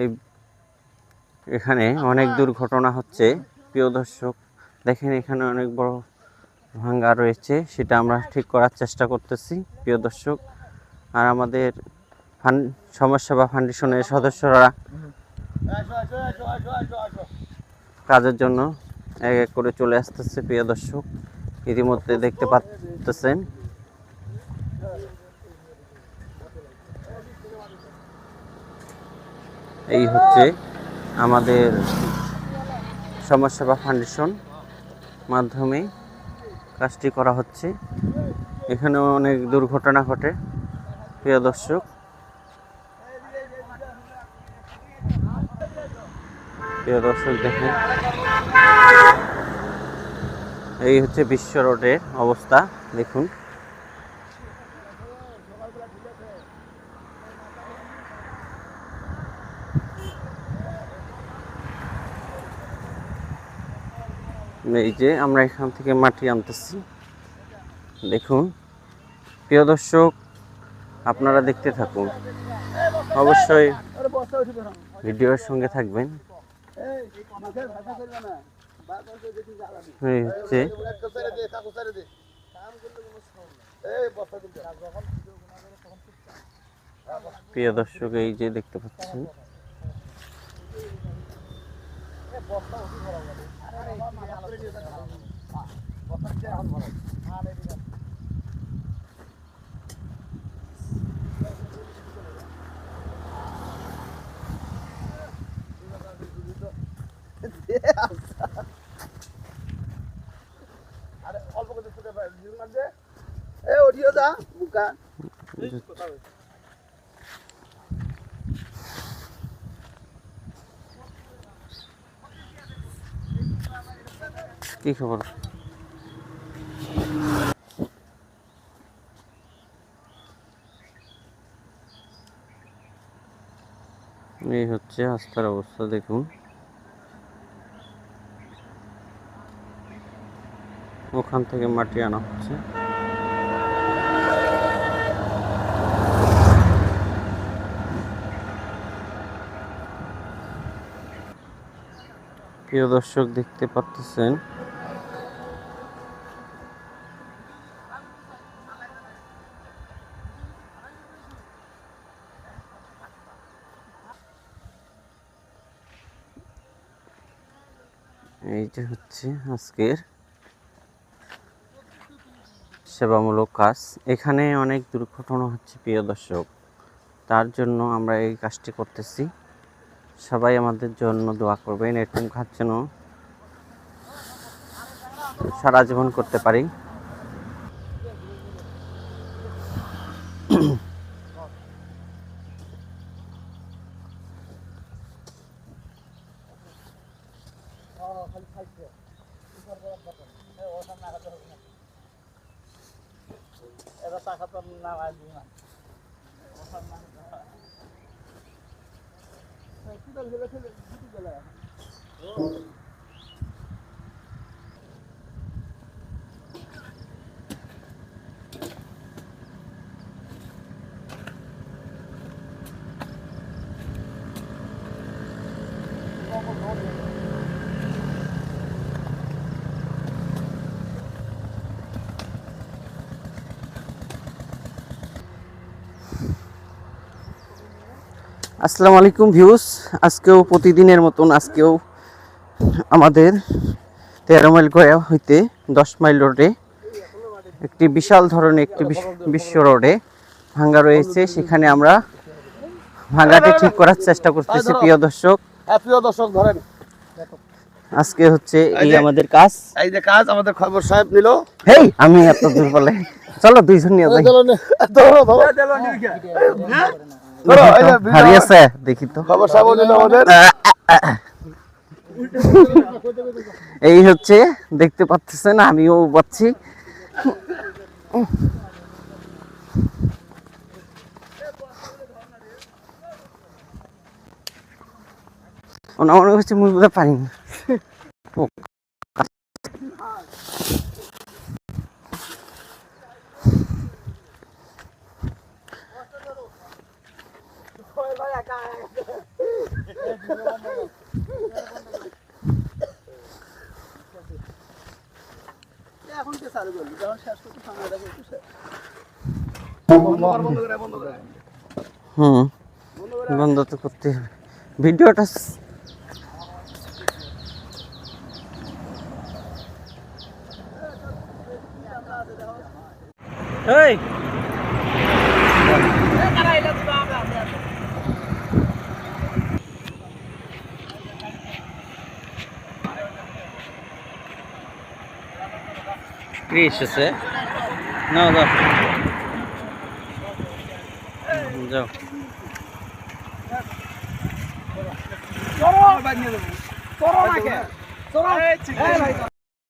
এই এখানে অনেক দুর্ঘটনা হচ্ছে প্রিয় দর্শক। দেখেন এখানে অনেক বড় ভাঙ্গা রয়েছে, সেটা আমরা ঠিক করার চেষ্টা করতেছি প্রিয় দর্শক। আর আমাদের সমাজসেবা ফাউন্ডেশনের সদস্যরা কাজের জন্য এক এক করে চলে আসতেছে প্রিয় দর্শক। ইতিমধ্যে দেখতে পাচ্ছেন এই হচ্ছে আমাদের সমাজসেবা ফাউন্ডেশন মাধ্যমে কাজটি করা হচ্ছে। এখানে অনেক দুর্ঘটনা ঘটে প্রিয় দর্শক। দেখেন এই হচ্ছে বিশ্ব রোডের অবস্থা, দেখুন। এই যে আমরা এখান থেকে মাটি আনতেছি, দেখুন প্রিয় দর্শক, আপনারা দেখতে থাকুন, অবশ্যই ভিডিওর সঙ্গে থাকবেন। এই হচ্ছে প্রিয় দর্শক, এই যে দেখতে পাচ্ছেন কি খবর। এই হচ্ছে রাস্তার অবস্থা, দেখুন। ওখান থেকে মাটি আনা হচ্ছে। প্রিয় দর্শক দেখতে পাচ্ছেন এই যে হচ্ছে আজকের সেবামূলক কাজ। এখানে অনেক দুর্ঘটনা হচ্ছে প্রিয় দর্শক, তার জন্য আমরা এই কাজটি করতেছি। সবাই আমাদের জন্য দোয়া করবেন, এরকম কাজ যেন সারা জীবন করতে পারি। আসসালামু আলাইকুম ভিউস। আজকেও প্রতিদিনের মতন আজকেও আমাদের 13 মাইল গয়া হইতে 10 মাইল রোডে একটি বিশাল ধরনের একটি বিশ্ব রোডে ভাঙ্গা রয়েছে। সেখানে আমরা ভাঙ্গাটি ঠিক করার চেষ্টা করতেছি প্রিয় দর্শক। প্রিয় দর্শক ধরেন, আজকে হচ্ছে এই আমাদের কাজ। এই যে কাজ আমাদের খবর সাহেব নিল। হেই আমি এত দূর বলে চলো দুইজন নিয়ে যাই। হারিয়েছে দেখি তো। খবর সাহেব নিল আমাদের। এই হচ্ছে দেখতে পাচ্ছেন, আমিও পাচ্ছি। মনে হচ্ছে মুই বোধহয় পারি না। হুম, বন্ধ তো করতে হবে ভিডিওটা। এই কি এসেছে? নাও যাও যাও। চলো ভাই।